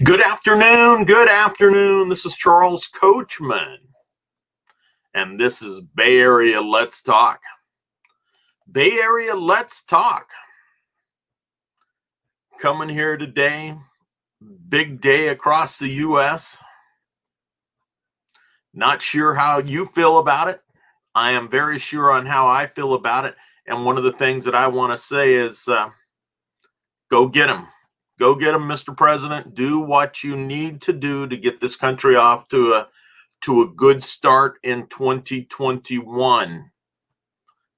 Good afternoon. Good afternoon. This is Charles Coachman, and this is Bay Area Let's Talk. Bay Area Let's Talk. Coming here today, big day across the U.S. Not sure how you feel about it. I am very sure on how I feel about it. And one of the things that I want to say is go get them. Go get them, Mr. President. Do what you need to do to get this country off to a good start in 2021.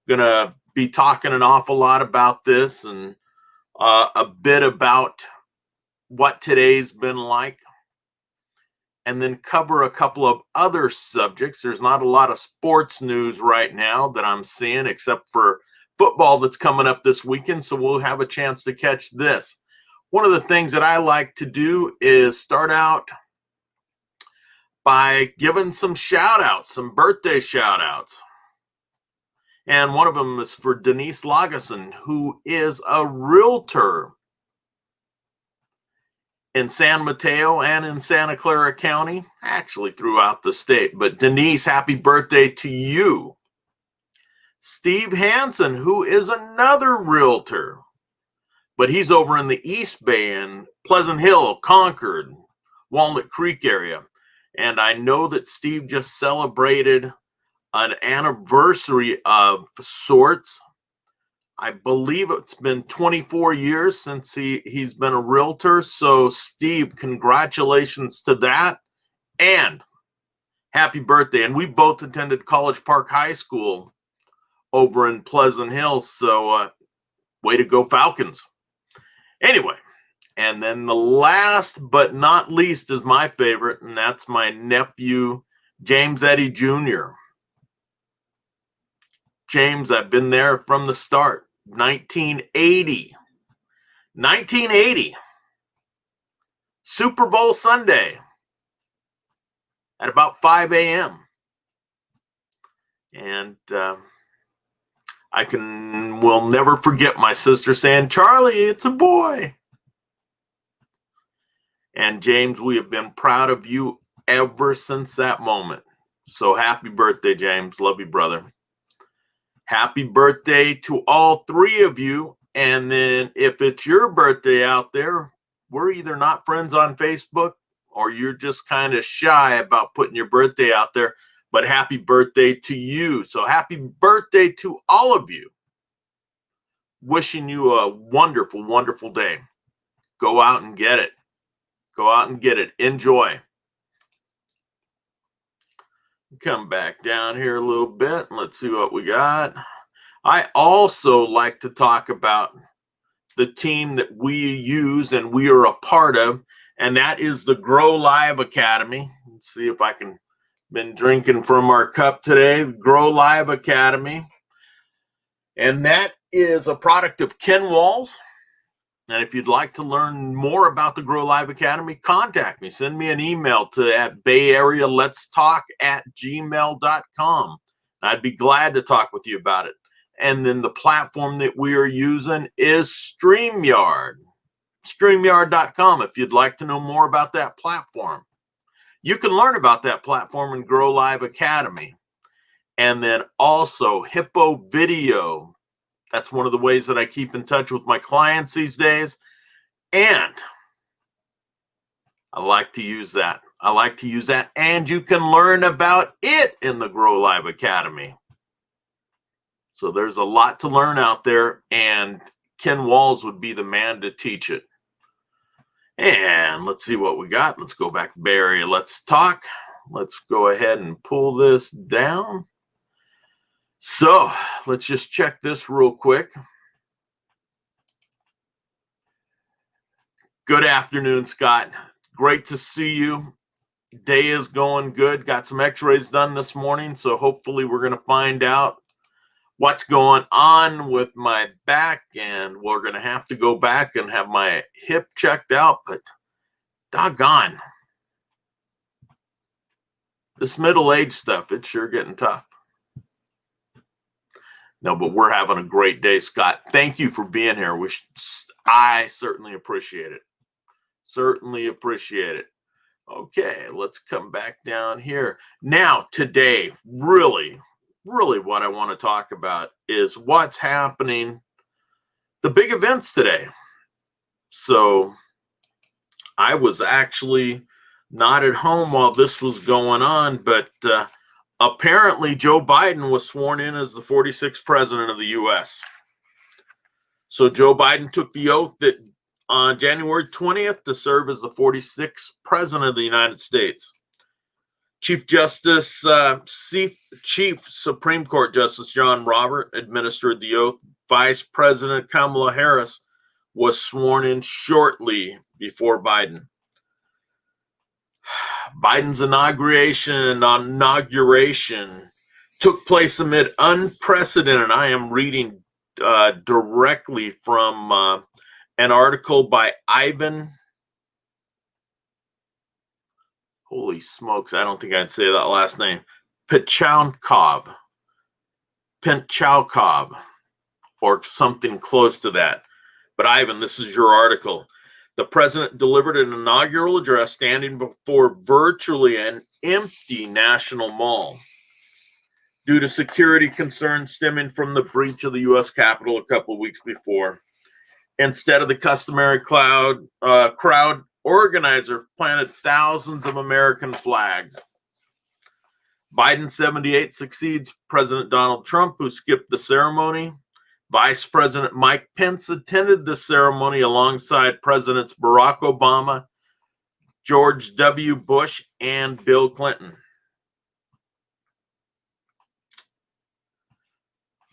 Gonna be talking an awful lot about this and a bit about what today's been like, and then cover a couple of other subjects. There's not a lot of sports news right now that I'm seeing, except for football that's coming up this weekend, so we'll have a chance to catch this. One of the things that I like to do is start out by giving some shout outs, some birthday shout outs. And one of them is for Denise Lageson, who is a realtor in San Mateo and in Santa Clara County, actually throughout the state. But Denise, happy birthday to you. Steve Hansen, who is another realtor, but he's over in the East Bay in Pleasant Hill, Concord, Walnut Creek area. And I know that Steve just celebrated an anniversary of sorts. I believe it's been 24 years since he's been a realtor. So Steve, congratulations to that. And happy birthday. And we both attended College Park High School over in Pleasant Hill. So way to go, Falcons. Anyway, and then the last but not least is my favorite, and that's my nephew, James Eddy Jr. James, I've been there from the start, 1980. 1980. Super Bowl Sunday at about 5 a.m. And will never forget my sister saying, "Charlie, it's a boy." And James, we have been proud of you ever since that moment. So happy birthday, James. Love you, brother. Happy birthday to all three of you. And then if it's your birthday out there, we're either not friends on Facebook or you're just kind of shy about putting your birthday out there. But happy birthday to you. So happy birthday to all of you. Wishing you a wonderful, wonderful day. Go out and get it. Go out and get it. Enjoy. Come back down here a little bit. Let's see what we got. I also like to talk about the team that we use and we are a part of, and that is the Grow Live Academy. Let's see if I can. Been drinking from our cup today, Grow Live Academy. And that is a product of Ken Walls. And if you'd like to learn more about the Grow Live Academy, contact me. Send me an email at bayarealetstalk@gmail.com. I'd be glad to talk with you about it. And then the platform that we are using is StreamYard. StreamYard.com if you'd like to know more about that platform. You can learn about that platform in Grow Live Academy. And then also Hippo Video. That's one of the ways that I keep in touch with my clients these days. And I like to use that. And you can learn about it in the Grow Live Academy. So there's a lot to learn out there. And Ken Walls would be the man to teach it. And let's see what we got. Let's go back to Bay Area. Let's talk. Let's go ahead and pull this down. So let's just check this real quick. Good afternoon, Scott. Great to see you. Day is going good. Got some x-rays done this morning. So hopefully we're going to find out what's going on with my back, and we're going to have to go back and have my hip checked out, but doggone. This middle-age stuff, it's sure getting tough. No, but we're having a great day, Scott. Thank you for being here. I certainly appreciate it. Certainly appreciate it. Okay, let's come back down here. Now, today, really what I want to talk about is what's happening, the big events today. So I was actually not at home while this was going on, but apparently Joe Biden was sworn in as the 46th president of the U.S. So Joe Biden took the oath that on January 20th to serve as the 46th president of the United States. Chief Supreme Court Justice John Roberts administered the oath. Vice President Kamala Harris was sworn in shortly before Biden. Biden's inauguration took place amid unprecedented. I am reading directly from an article by Ivan. Holy smokes, I don't think I'd say that last name. Penchakov, or something close to that. But Ivan, this is your article. The president delivered an inaugural address standing before virtually an empty National Mall due to security concerns stemming from the breach of the U.S. Capitol a couple of weeks before. Instead of the customary crowd, organizer planted thousands of American flags. Biden, 78, succeeds President Donald Trump, who skipped the ceremony. Vice President Mike Pence attended the ceremony alongside Presidents Barack Obama, George W. Bush, and Bill Clinton.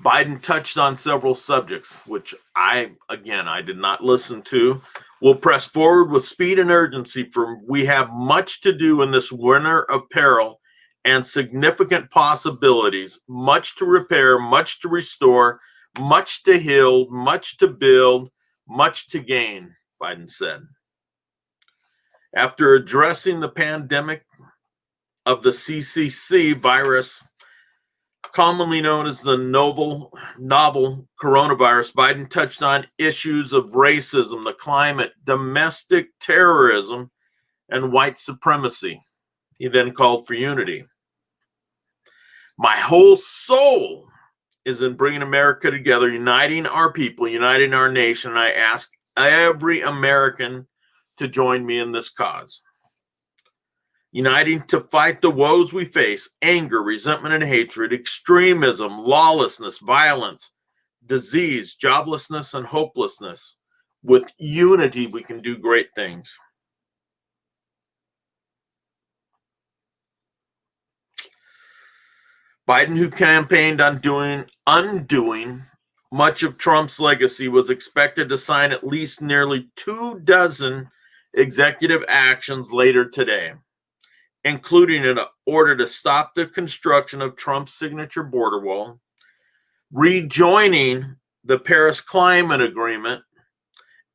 Biden touched on several subjects, which I did not listen to. We'll press forward with speed and urgency, for we have much to do in this winter of peril and significant possibilities, much to repair, much to restore, much to heal, much to build, much to gain, Biden said. After addressing the pandemic of the CCC virus, commonly known as the novel coronavirus, Biden touched on issues of racism, the climate, domestic terrorism, and white supremacy. He then called for unity. My whole soul is in bringing America together, uniting our people, uniting our nation. And I ask every American to join me in this cause. Uniting to fight the woes we face: anger, resentment, and hatred, extremism, lawlessness, violence, disease, joblessness, and hopelessness. With unity, we can do great things. Biden, who campaigned on undoing much of Trump's legacy, was expected to sign at least nearly 24 executive actions later today, including an order to stop the construction of Trump's signature border wall, rejoining the Paris Climate Agreement,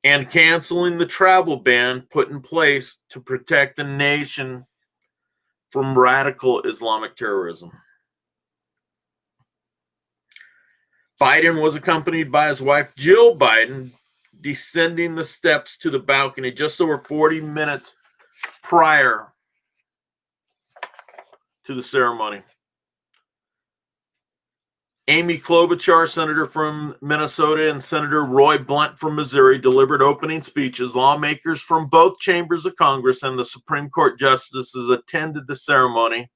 and canceling the travel ban put in place to protect the nation from radical Islamic terrorism. Biden was accompanied by his wife, Jill Biden, descending the steps to the balcony just over 40 minutes prior to the ceremony. Amy Klobuchar, senator from Minnesota, and Senator Roy Blunt from Missouri delivered opening speeches. Lawmakers from both chambers of Congress and the Supreme Court justices attended the ceremony.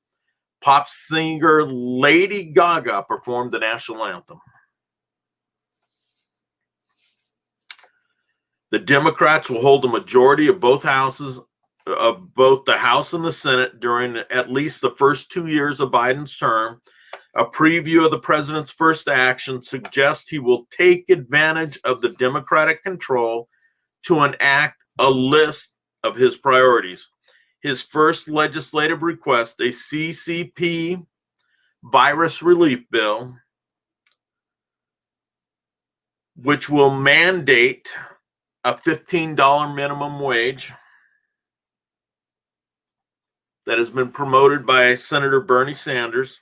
Pop singer Lady Gaga performed the national anthem. The Democrats will hold a majority of both houses, of both the House and the Senate, during at least the first 2 years of Biden's term. A preview of the president's first action suggests he will take advantage of the Democratic control to enact a list of his priorities. His first legislative request, a CCP virus relief bill, which will mandate a $15 minimum wage, that has been promoted by Senator Bernie Sanders.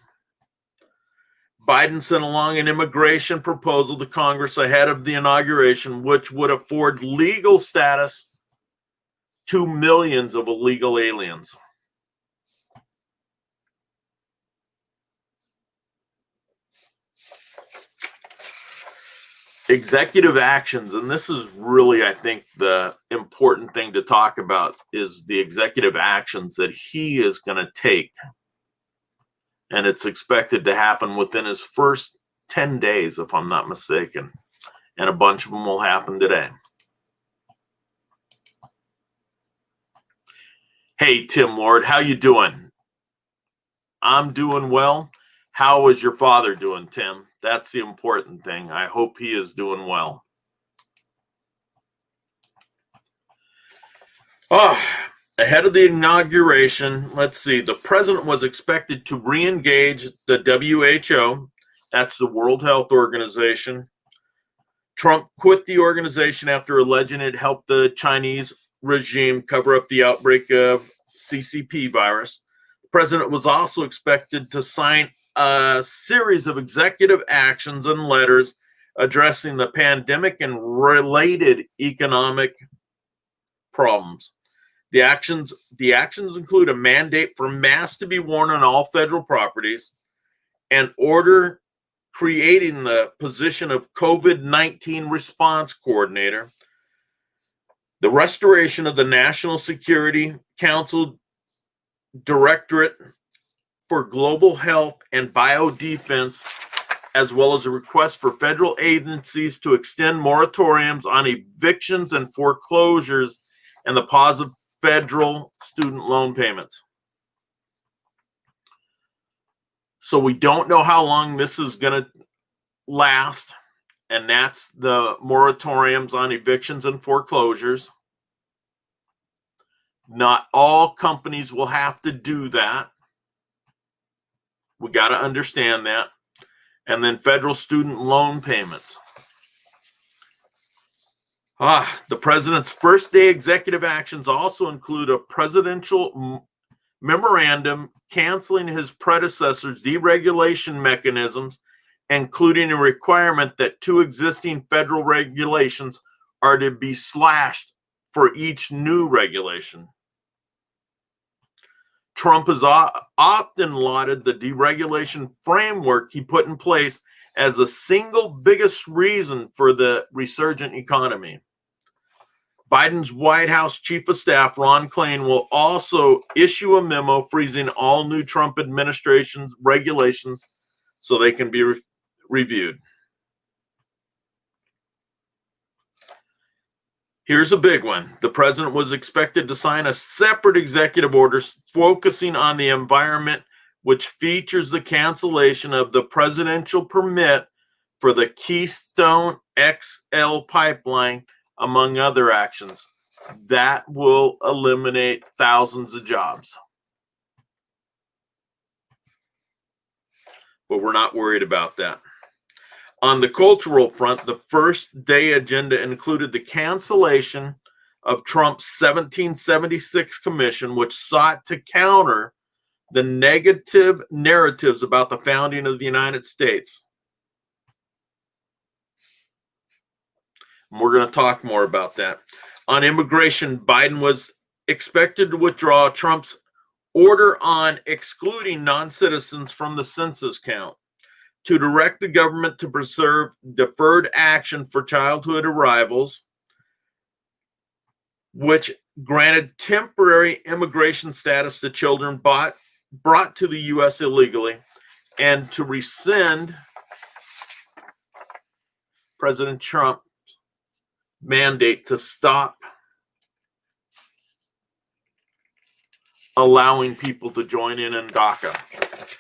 Biden sent along an immigration proposal to Congress ahead of the inauguration, which would afford legal status to millions of illegal aliens. Executive actions, and this is really, I think, the important thing to talk about, is the executive actions that he is going to take. And it's expected to happen within his first 10 days, if I'm not mistaken. And a bunch of them will happen today. Hey, Tim Lord, how you doing? I'm doing well. How is your father doing, Tim? That's the important thing. I hope he is doing well. Ahead of the inauguration, let's see, the president was expected to re-engage the WHO, that's the World Health Organization. Trump quit the organization after alleging it helped the Chinese regime cover up the outbreak of CCP virus. The president was also expected to sign a series of executive actions and letters addressing the pandemic and related economic problems. The actions include a mandate for masks to be worn on all federal properties, an order creating the position of COVID-19 response coordinator, the restoration of the National Security Council Directorate for Global Health and Biodefense, as well as a request for federal agencies to extend moratoriums on evictions and foreclosures and the pause of federal student loan payments. So we don't know how long this is going to last, and that's the moratoriums on evictions and foreclosures. Not all companies will have to do that. We got to understand that. And then federal student loan payments. The president's first day executive actions also include a presidential memorandum canceling his predecessor's deregulation mechanisms, including a requirement that 2 existing federal regulations are to be slashed for each new regulation. Trump has often lauded the deregulation framework he put in place as the single biggest reason for the resurgent economy. Biden's White House Chief of Staff, Ron Klain, will also issue a memo freezing all new Trump administration's regulations so they can be reviewed. Here's a big one. The president was expected to sign a separate executive order focusing on the environment, which features the cancellation of the presidential permit for the Keystone XL pipeline, among other actions. That will eliminate thousands of jobs. But we're not worried about that. On the cultural front, the first day agenda included the cancellation of Trump's 1776 commission, which sought to counter the negative narratives about the founding of the United States. And we're going to talk more about that. On immigration, Biden was expected to withdraw Trump's order on excluding non-citizens from the census count, to direct the government to preserve deferred action for childhood arrivals, which granted temporary immigration status to children brought to the U.S. illegally, and to rescind President Trump's mandate to stop allowing people to join in DACA.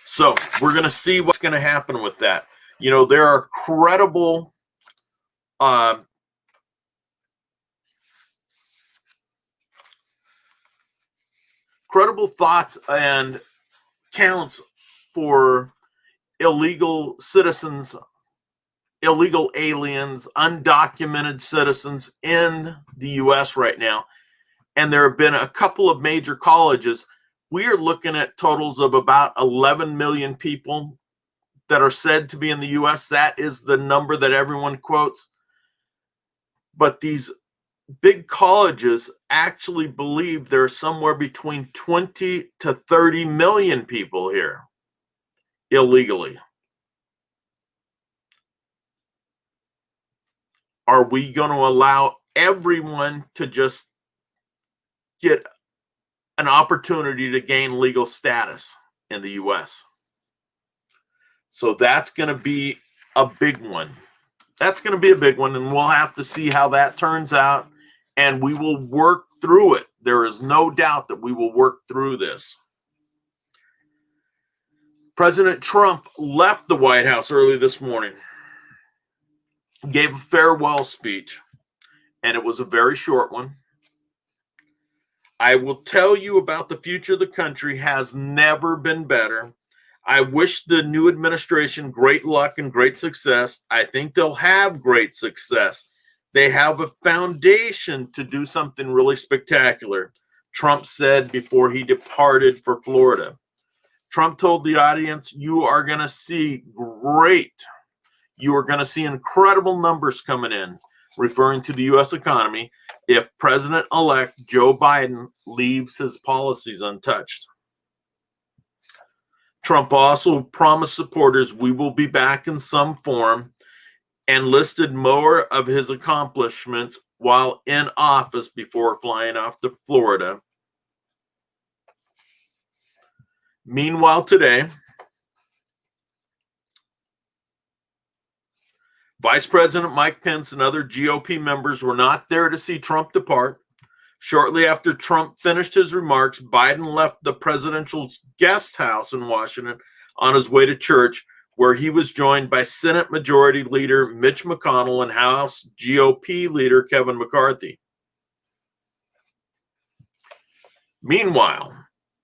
So we're going to see what's going to happen with that. You know, there are credible thoughts and counts for illegal citizens, illegal aliens, undocumented citizens in the U.S. right now. And there have been a couple of major colleges. We are looking at totals of about 11 million people that are said to be in the U.S. That is the number that everyone quotes. But these big colleges actually believe there's somewhere between 20 to 30 million people here illegally. Are we going to allow everyone to just get an opportunity to gain legal status in the US? So that's going to be a big one. That's going to be a big one, and we'll have to see how that turns out, and we will work through it. There is no doubt that we will work through this. President Trump left the White House early this morning, gave a farewell speech, and it was a very short one. I will tell you about the future of the country has never been better. I wish the new administration great luck and great success. I think they'll have great success. They have a foundation to do something really spectacular, Trump said before he departed for Florida. Trump told the audience, you are going to see incredible numbers coming in, referring to the U.S. economy, if President-elect Joe Biden leaves his policies untouched. Trump also promised supporters we will be back in some form and listed more of his accomplishments while in office before flying off to Florida. Meanwhile, today, Vice President Mike Pence and other GOP members were not there to see Trump depart. Shortly after Trump finished his remarks, Biden left the presidential guest house in Washington on his way to church, where he was joined by Senate Majority Leader Mitch McConnell and House GOP Leader Kevin McCarthy. Meanwhile,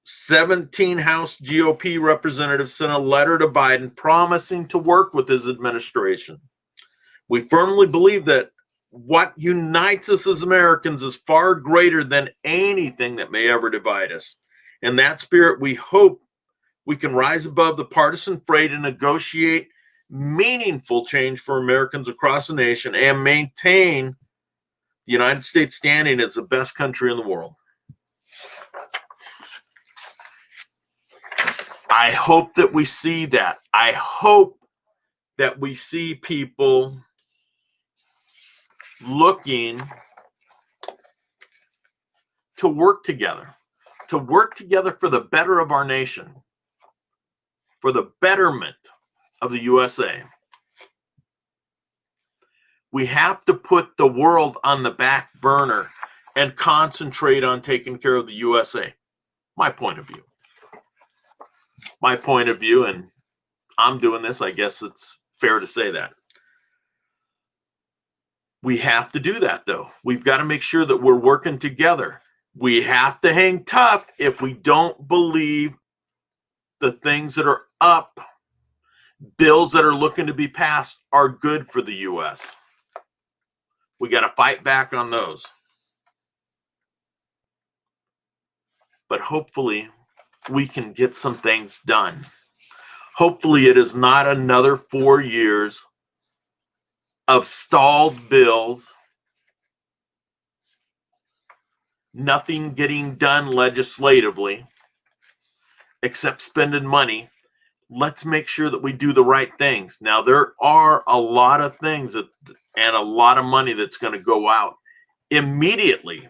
17 House GOP representatives sent a letter to Biden promising to work with his administration. We firmly believe that what unites us as Americans is far greater than anything that may ever divide us. In that spirit, we hope we can rise above the partisan fray to negotiate meaningful change for Americans across the nation and maintain the United States standing as the best country in the world. I hope that we see that. I hope that we see people looking to work together for the better of our nation, for the betterment of the USA. We have to put the world on the back burner and concentrate on taking care of the USA. My point of view. And I'm doing this, I guess it's fair to say that. We have to do that, though. We've got to make sure that we're working together. We have to hang tough if we don't believe the things that are up, bills that are looking to be passed, are good for the U.S. We got to fight back on those. But hopefully, we can get some things done. Hopefully, it is not another 4 years of stalled bills, nothing getting done legislatively except spending money. Let's make sure that we do the right things. Now, there are a lot of things and a lot of money that's going to go out immediately.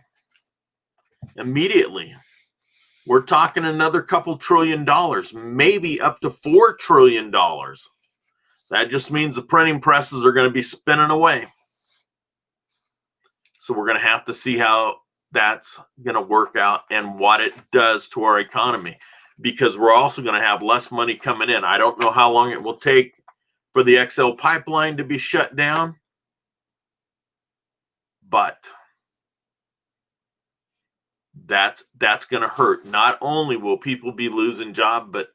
We're talking another couple $1 trillion, maybe up to $4 trillion. That just means the printing presses are going to be spinning away. So we're going to have to see how that's going to work out and what it does to our economy, because we're also going to have less money coming in. I don't know how long it will take for the XL pipeline to be shut down, but that's going to hurt. Not only will people be losing jobs, but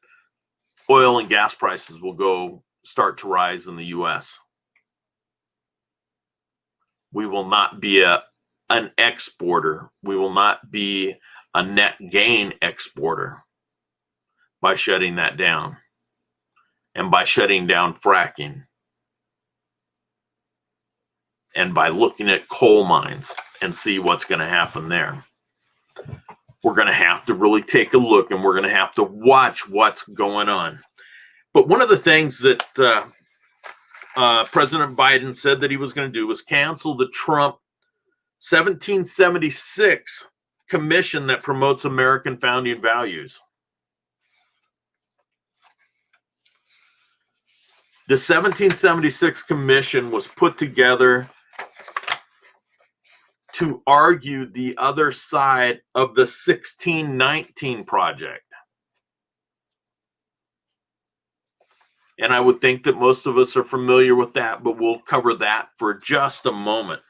oil and gas prices will start to rise in the U.S. We will not be an exporter. We will not be a net gain exporter by shutting that down and by shutting down fracking and by looking at coal mines and see what's going to happen there. We're going to have to really take a look, and we're going to have to watch what's going on. But one of the things that President Biden said that he was going to do was cancel the Trump 1776 commission that promotes American founding values. The 1776 commission was put together to argue the other side of the 1619 project. And I would think that most of us are familiar with that, but we'll cover that for just a moment.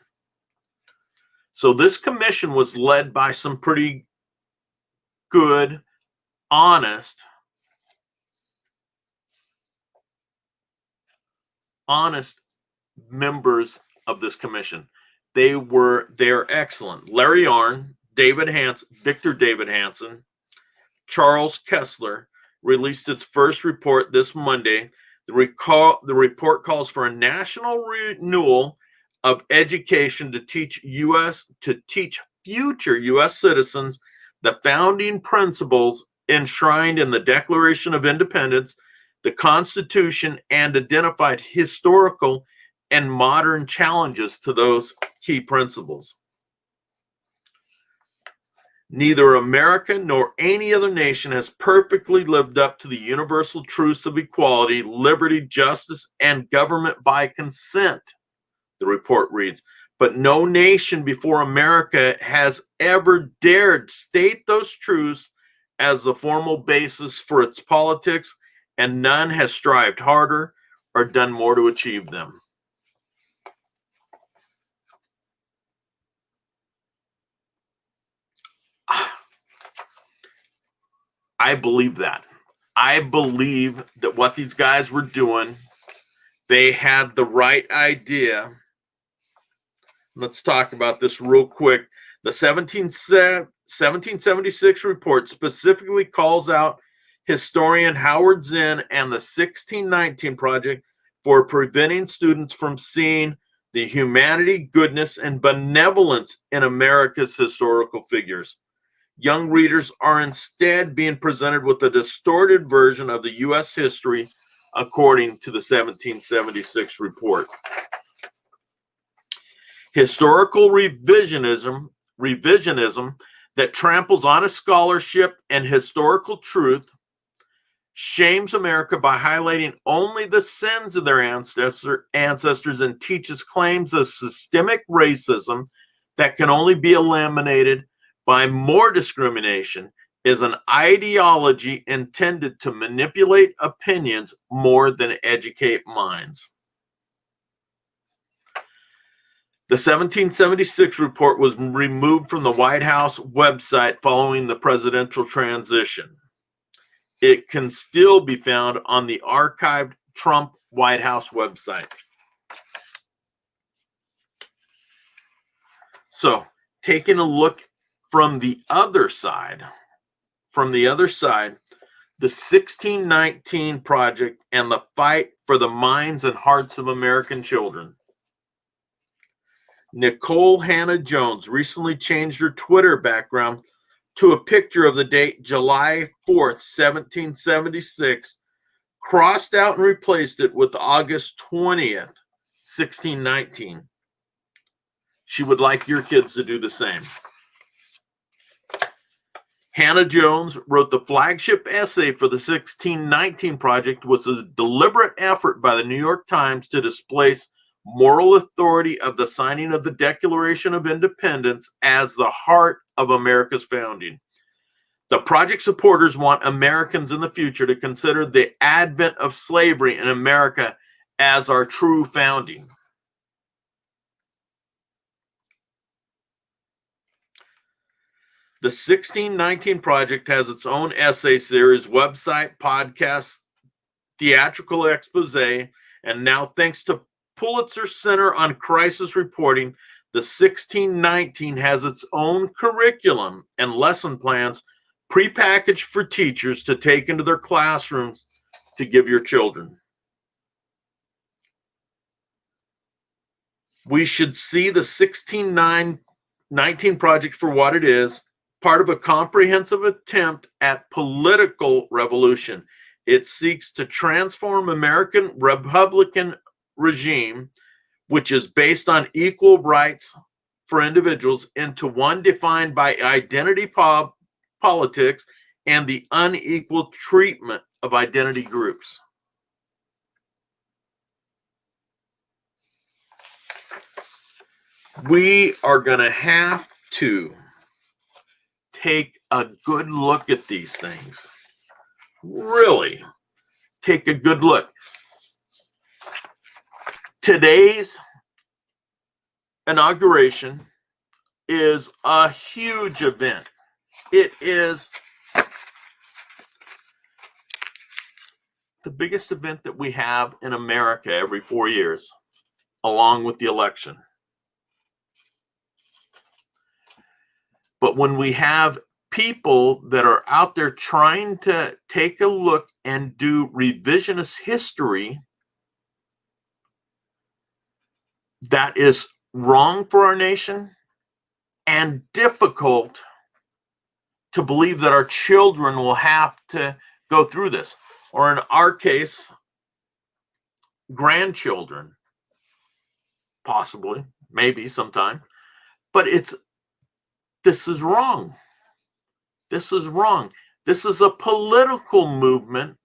So this commission was led by some pretty good, honest members of this commission. They're excellent. Larry Arnn, Victor David Hanson, Charles Kessler released its first report this Monday. The report calls for a national renewal of education to teach future U.S. citizens the founding principles enshrined in the Declaration of Independence, the Constitution, and identified historical and modern challenges to those key principles. Neither America nor any other nation has perfectly lived up to the universal truths of equality, liberty, justice, and government by consent, the report reads. But no nation before America has ever dared state those truths as the formal basis for its politics, and none has strived harder or done more to achieve them. I believe that. I believe that what these guys were doing, they had the right idea. Let's talk about this real quick. The 1776 report specifically calls out historian Howard Zinn and the 1619 Project for preventing students from seeing the humanity, goodness, and benevolence in America's historical figures. Young readers are instead being presented with a distorted version of the U.S. history, according to the 1776 report. Historical revisionism that tramples on scholarship and historical truth shames America by highlighting only the sins of their ancestors and teaches claims of systemic racism that can only be eliminated by more discrimination, is an ideology intended to manipulate opinions more than educate minds. The 1776 report was removed from the White House website following the presidential transition. It can still be found on the archived Trump White House website. So, taking a look from the other side, the 1619 Project and the fight for the minds and hearts of American children. Nicole Hannah Jones recently changed her Twitter background to a picture of the date July 4th, 1776, crossed out and replaced it with August 20th, 1619. She would like your kids to do the same. Hannah Jones wrote the flagship essay for the 1619 Project was a deliberate effort by the New York Times to displace moral authority of the signing of the Declaration of Independence as the heart of America's founding. The project supporters want Americans in the future to consider the advent of slavery in America as our true founding. The 1619 Project has its own essay series, website, podcast, theatrical expose, and now thanks to Pulitzer Center on Crisis Reporting, the 1619 has its own curriculum and lesson plans prepackaged for teachers to take into their classrooms to give your children. We should see the 1619 19 Project for what it is, part of a comprehensive attempt at political revolution. It seeks to transform American Republican regime, which is based on equal rights for individuals, into one defined by identity politics and the unequal treatment of identity groups. We are going to have to take a good look at these things. Really take a good look. Today's inauguration is a huge event. It is the biggest event that we have in America every 4 years, along with the election. But when we have people that are out there trying to take a look and do revisionist history, that is wrong for our nation and difficult to believe that our children will have to go through this, or in our case, grandchildren, possibly, maybe sometime. But this is wrong. This is wrong. This is a political movement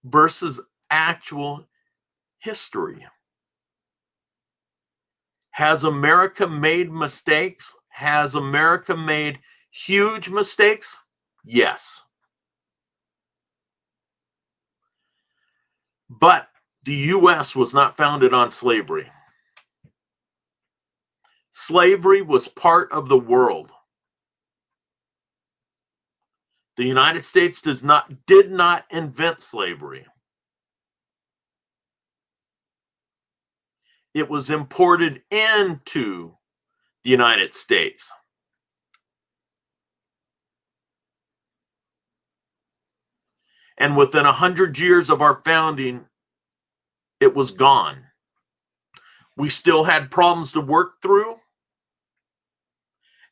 versus actual history. Has America made mistakes? Has America made huge mistakes? Yes. But the U.S. was not founded on slavery. Slavery was part of the world. The United States did not invent slavery. It was imported into the United States. And within 100 years of our founding, it was gone. We still had problems to work through,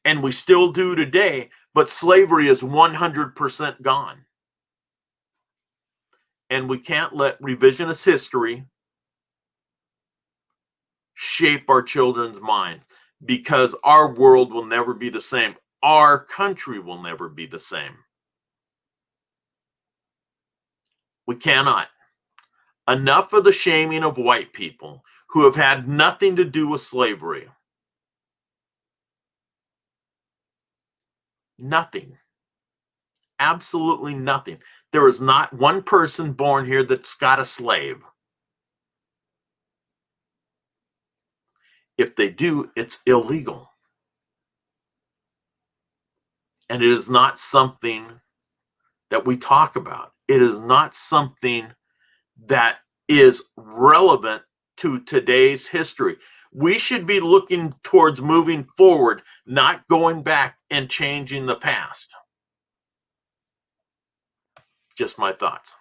and we still do today, but slavery is 100% gone. And we can't let revisionist history shape our children's mind, because our world will never be the same. Our country will never be the same. We cannot. Enough of the shaming of white people who have had nothing to do with slavery. Nothing. Absolutely nothing. There is not one person born here that's got a slave. If they do, it's illegal. And it is not something that we talk about. It is not something that is relevant to today's history. We should be looking towards moving forward, not going back and changing the past. Just my thoughts.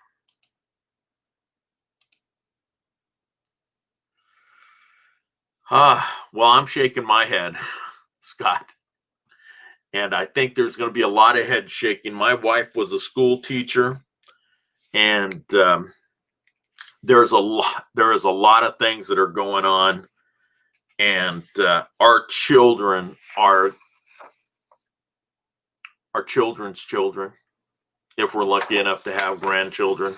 Well, I'm shaking my head, Scott. And I think there's going to be a lot of head shaking. My wife was a school teacher, and there is a lot of things that are going on, and our children are our children's children, if we're lucky enough to have grandchildren,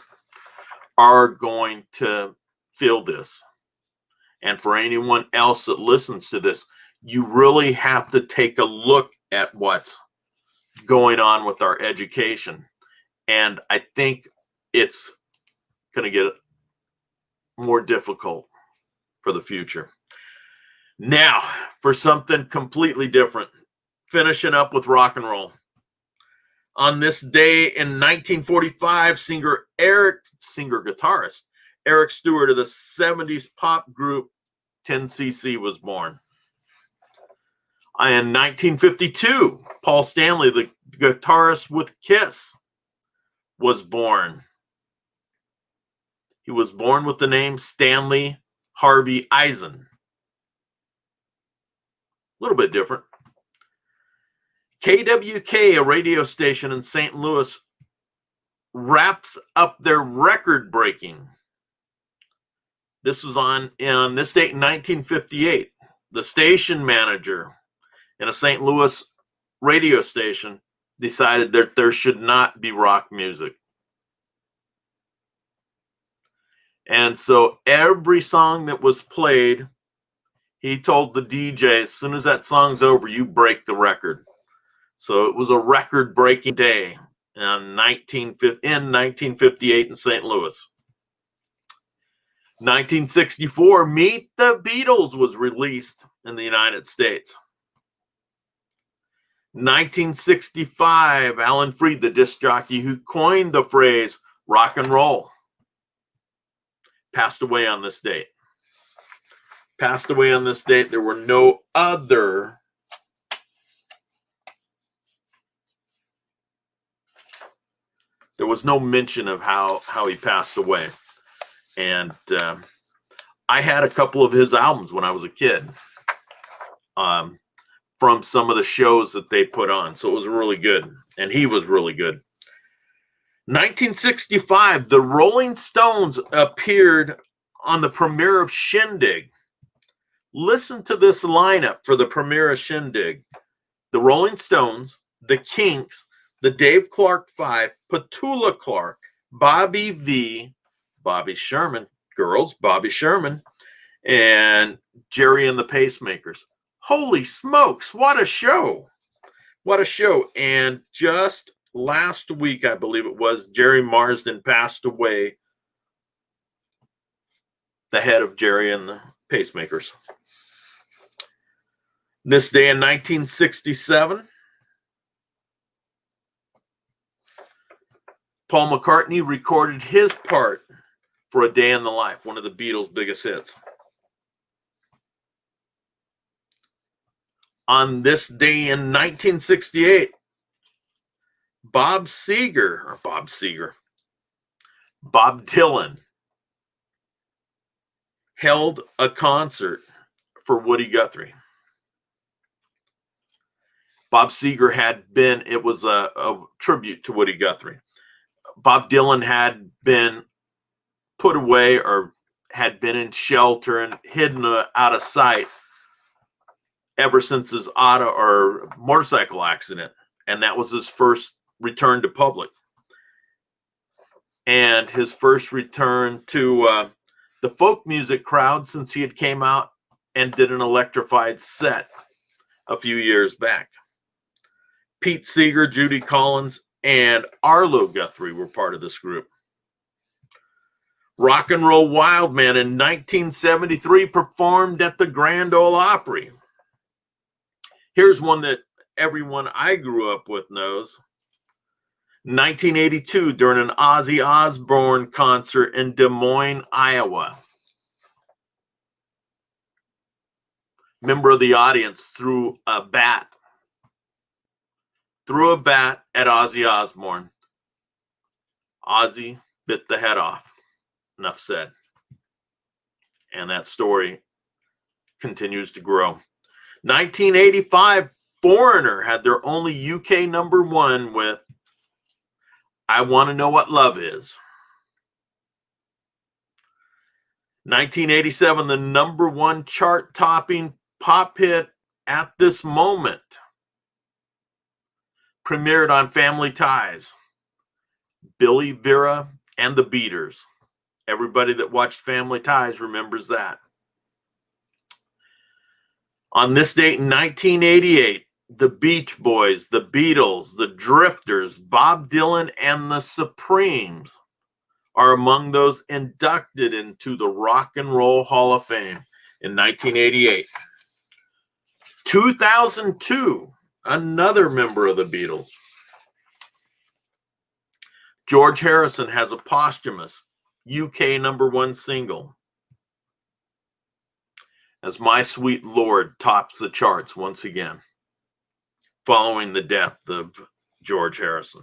are going to feel this. And for anyone else that listens to this, you really have to take a look at what's going on with our education. And I think it's going to get more difficult for the future. Now, for something completely different, finishing up with rock and roll. On this day in 1945, singer-guitarist Eric Stewart of the 70s pop group 10cc was born. In 1952, Paul Stanley, the guitarist with Kiss, was born. He was born with the name Stanley Harvey Eisen. little bit different. KWK, a radio station in St. Louis, wraps up their record breaking. This was on this date in 1958. The station manager in a St. Louis radio station decided that there should not be rock music. And so every song that was played, he told the DJ, as soon as that song's over, you break the record. So it was a record-breaking day in 1958 in St. Louis. 1964, Meet the Beatles was released in the United States. 1965, Alan Freed, the disc jockey who coined the phrase rock and roll, passed away on this date. Passed away on this date. There were no other there was no mention of how he passed away. And I had a couple of his albums when I was a kid from some of the shows that they put on. So it was really good. And he was really good. 1965, the Rolling Stones appeared on the premiere of Shindig. Listen to this lineup for the premiere of Shindig. The Rolling Stones, the Kinks, the Dave Clark Five, Petula Clark, Bobby V, Bobby Sherman, girls, Bobby Sherman, and Jerry and the Pacemakers. Holy smokes, what a show. What a show. And just last week, I believe it was, Jerry Marsden passed away, the head of Jerry and the Pacemakers. This day in 1967, Paul McCartney recorded his part for A Day in the Life, one of the Beatles' biggest hits. On this day in 1968, Bob Dylan held a concert for Woody Guthrie. Bob Seger it was a tribute to Woody Guthrie. Bob Dylan had been put away or had been in shelter and hidden out of sight ever since his auto or motorcycle accident. And that was his first return to public. And his first return to the folk music crowd since he had came out and did an electrified set a few years back. Pete Seeger, Judy Collins, and Arlo Guthrie were part of this group. Rock and Roll Wildman in 1973 performed at the Grand Ole Opry. Here's one that everyone I grew up with knows. 1982, during an Ozzy Osbourne concert in Des Moines, Iowa. Member of the audience threw a bat at Ozzy Osbourne. Ozzy bit the head off. Enough said. And that story continues to grow. 1985, Foreigner had their only UK number one with I Want to Know What Love Is. 1987, the number one chart-topping pop hit At This Moment premiered on Family Ties. Billy, Vera, and the Beaters. Everybody that watched Family Ties remembers that. On this date in 1988, the Beach Boys, the Beatles, the Drifters, Bob Dylan, and the Supremes are among those inducted into the Rock and Roll Hall of Fame in 1988. 2002, another member of the Beatles. George Harrison has a posthumous UK number one single as My Sweet Lord tops the charts once again, following the death of George Harrison.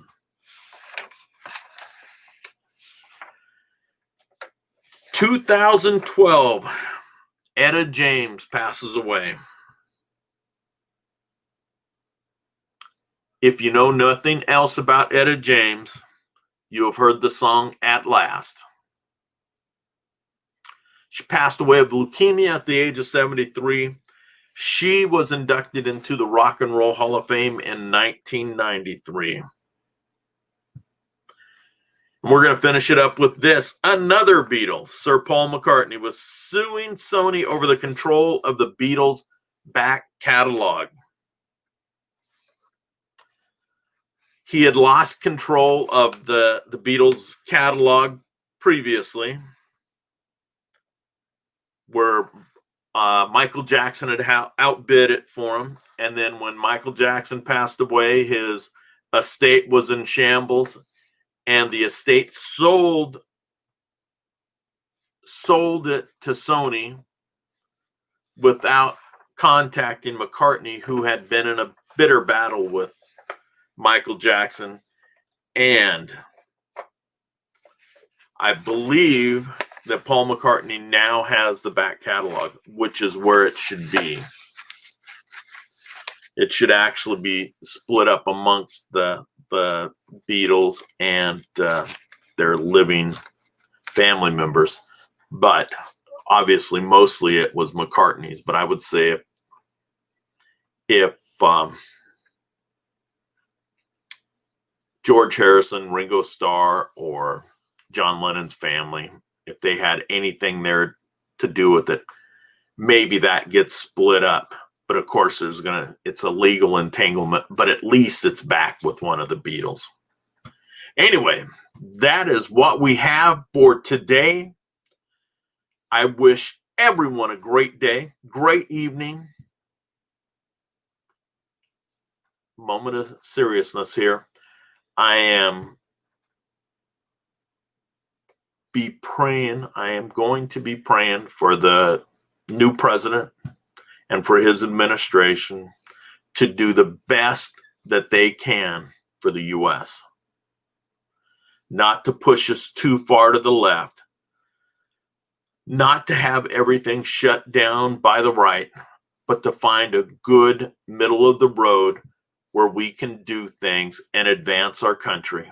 In 2012, Etta James passes away. If you know nothing else about Etta James, you have heard the song At Last. She passed away of leukemia at the age of 73. She was inducted into the Rock and Roll Hall of Fame in 1993. And we're going to finish it up with this. Another Beatle, Sir Paul McCartney, was suing Sony over the control of the Beatles' back catalog. He had lost control of the Beatles' catalog previously, where Michael Jackson had outbid it for him. And then when Michael Jackson passed away, his estate was in shambles, and the estate sold it to Sony without contacting McCartney, who had been in a bitter battle with Michael Jackson. And I believe that Paul McCartney now has the back catalog, which is where it should be. It should actually be split up amongst the Beatles and their living family members. But obviously, mostly it was McCartney's. But I would say if George Harrison, Ringo Starr, or John Lennon's family, if they had anything there to do with it, maybe that gets split up. But of course, it's a legal entanglement, but at least it's back with one of the Beatles. Anyway, that is what we have for today. I wish everyone a great day, great evening. Moment of seriousness here. I am going to be praying for the new president and for his administration to do the best that they can for the U.S. Not to push us too far to the left, not to have everything shut down by the right, but to find a good middle of the road where we can do things and advance our country.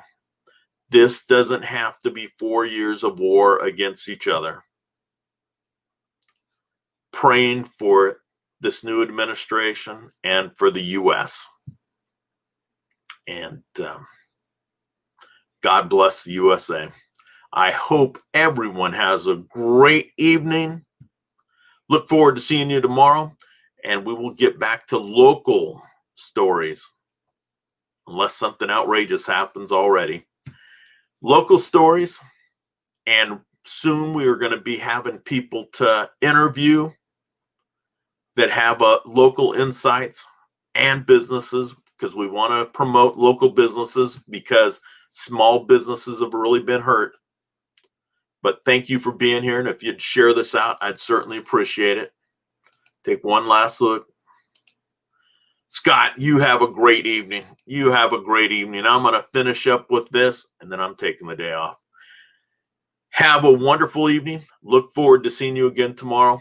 This doesn't have to be 4 years of war against each other. Praying for this new administration and for the U.S. And God bless the USA. I hope everyone has a great evening. Look forward to seeing you tomorrow, and we will get back to local stories, unless something outrageous happens already. Local stories, and soon we are going to be having people to interview that have local insights and businesses, because we want to promote local businesses, because small businesses have really been hurt. But thank you for being here, and if you'd share this out, I'd certainly appreciate it. Take one last look. Scott, you have a great evening. You have a great evening. I'm going to finish up with this, and then I'm taking the day off. Have a wonderful evening. Look forward to seeing you again tomorrow.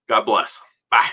God bless. Bye.